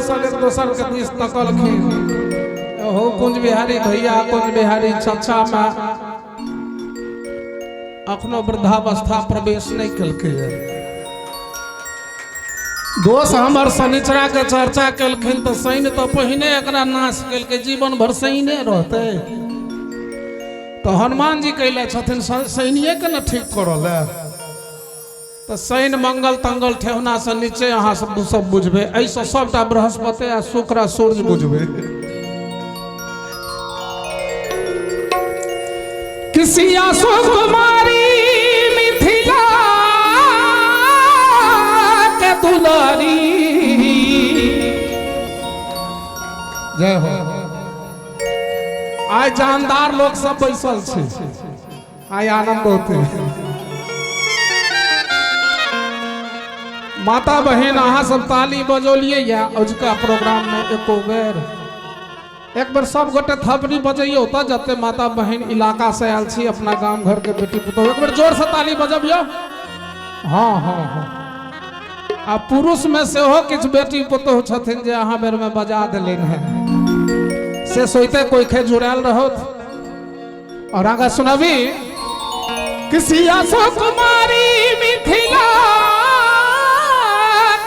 सब एक दोसर के दिस तकलखिन। हो कुंज बिहारी भैया कुंज बिहारी चचा में अखनो वृद्धावस्था प्रवेश नहीं कलके। दोस्त हमर शनिचरा के चर्चा कलखिन तो शनि तो पहिने एकरा नाश कलके, जीवन भर शनिए रहते। तो हनुमान जी कहले छथिन शनिए के न ठीक करल है। तो शनि मंगल तंगल ठेहुना से नीचे अहाँ सब बुझबे, ऐसा सबटा बृहस्पति आ शुक्र आ सूर्य बुझबे। किसी सुकुमारी मिथिला के दुलारी जय हो। आय जानदार लोग सब बैसल छे, आय आनंद होते। माता बहन अहाँ सब ताली बजौलिए या अजुका प्रोग्राम में एको बेर एक बार सब गोटे थपड़ी बजइयो त जते माता बहन इलाका से आयल छी अपना गांव घर के बेटी पुतौह एक बार जोर से ताली बजबियो। हाँ हाँ हाँ आ पुरुष में से हो किछ बेटी पुतौह छथिन जे अहाँ बेर में बजा देलिन है से सोइते कोई खे जुड़ाल रहो। और आगे सुनाबी किसी सुकुमारी मिथिला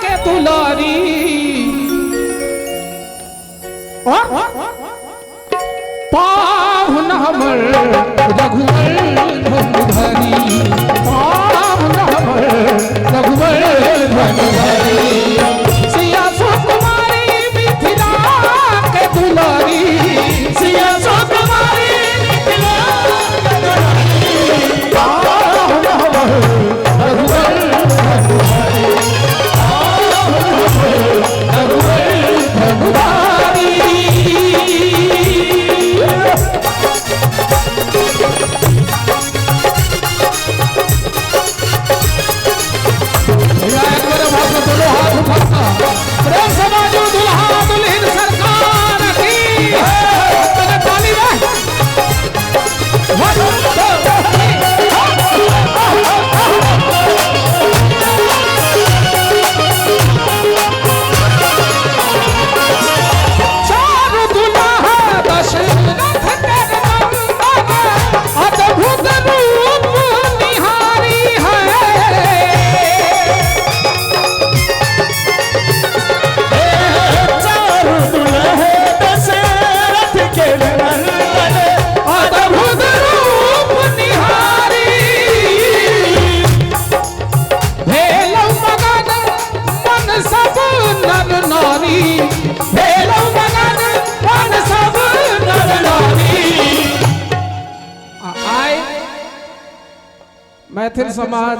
के दुलारी और पाहुन हमर रघुवर धनुधारी पाहुन हमर रघुवर धनुधारी सिया सुकुमारी मिथिला के दुलारी सिया सुकुमारी मिथिला के दुलारी पाहुन हमर रघुवर धनुधारी पाहुन हमर रघुवर धनुधारी। प्रेम समाजो दुल्हा दुल्हन सरकार की ताली चार दुल्हा दशरथ के अद्भुत रूप निहारी है। मैथिल समाज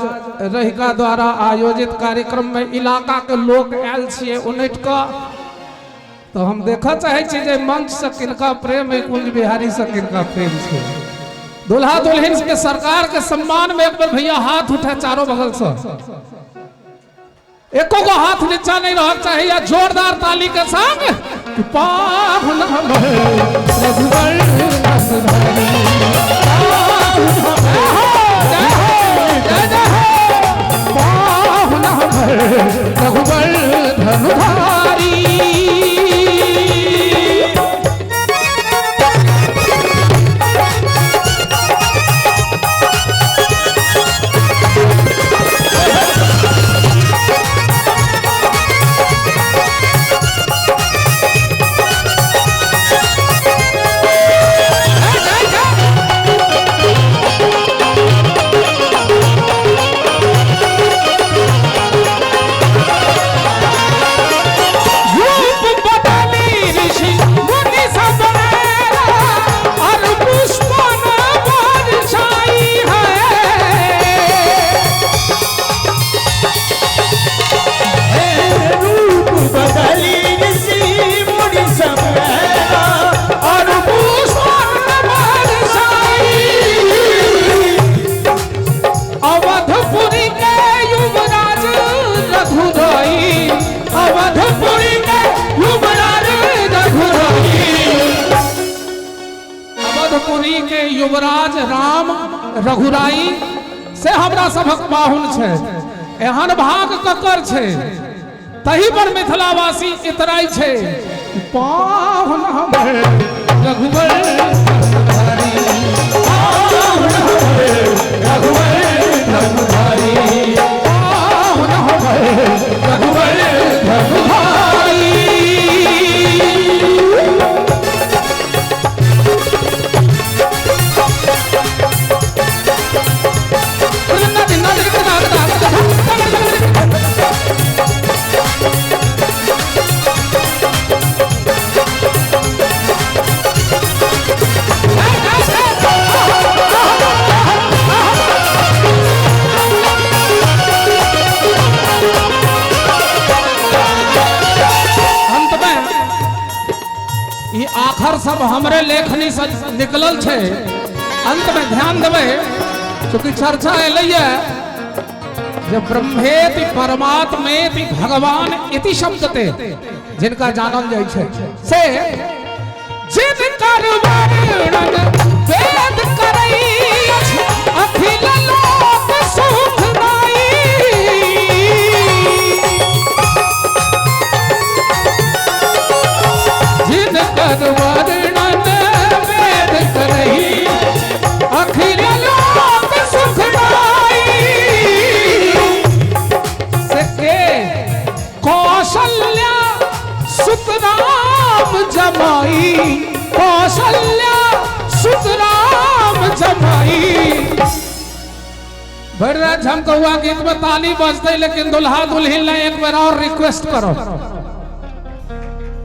रहिका द्वारा आयोजित कार्यक्रम में इलाका के लोग आयल छिए उनट का तो हम देखा चाहे छी जे मंच से किनका प्रेम है कुंज बिहारी से किनका प्रेम छे। दुल्हा दुल्हन के सरकार के सम्मान में एक बार भैया हाथ उठा चारों बगल से एको को हाथ नीचा नहीं रह चाहिए या जोरदार ताली के संग पाहुन हमर रघुवर धनुधारी पाहुन हमर रघुवर धनुधारी। के युवराज राम रघुराई से हमरा सबक पाहुन छे। एहन भाग ककर छे तही पर मिथिलावासी इतराई छे पावन हमें रघुवर धनुधारी, पावन हमें रघुवर धनुधारी, पावन हमें रघुवर धनुधारी। आखर सब हमरे लेखनी से निकलल छे। अंत में ध्यान देवे क्योंकि चर्चा एलैया जब ब्रह्मेति परमात्मेति भगवान इति शब्दते जिनका जानल जाय छे से जिनकर वर्णन वेद करई अखिल लोक सुखदाई, जिनकर वर्णन वेद करई अखिल लोक सुखदाई। सके कौशल्या सुत राम जमाई, कौशल्या सुत राम जमाई। बड़राज हम कहुआ गीत में ताली बजते लेकिन दुल्हा दुल्हन ने एक बार और रिक्वेस्ट करो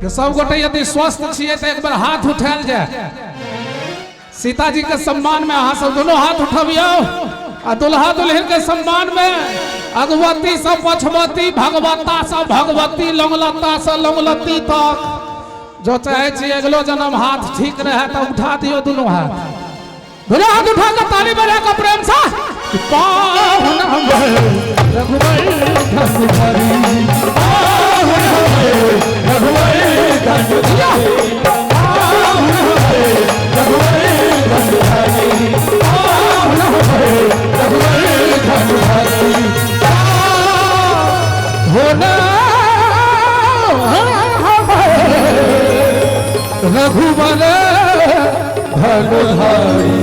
कि सब गोटे यदि स्वस्थ छिए तो एक बार हाथ उठाल जाए। सीता जी के सम्मान में अहाँ सब दोनों हाथ उठबियो आ दुल्हा दुल्हन के सम्मान में अगवती से पछवती, भगवता से भगवती, लंगलता से लंगलती तक जो चाहे छी अगलो जन्म हाथ ठीक रहे तो उठा दियो दोनों हाथ। दोनों हाथ उठा कर ताली बजा कर प्रेम से पावन हमें रघुवर धनुधारी, पावन हमें रघुवर धनुधारी, पावन हमें रघुवर धनुधारी, पावन हमें रघुवर धनुधारी। होना रघुवर धनुधारी।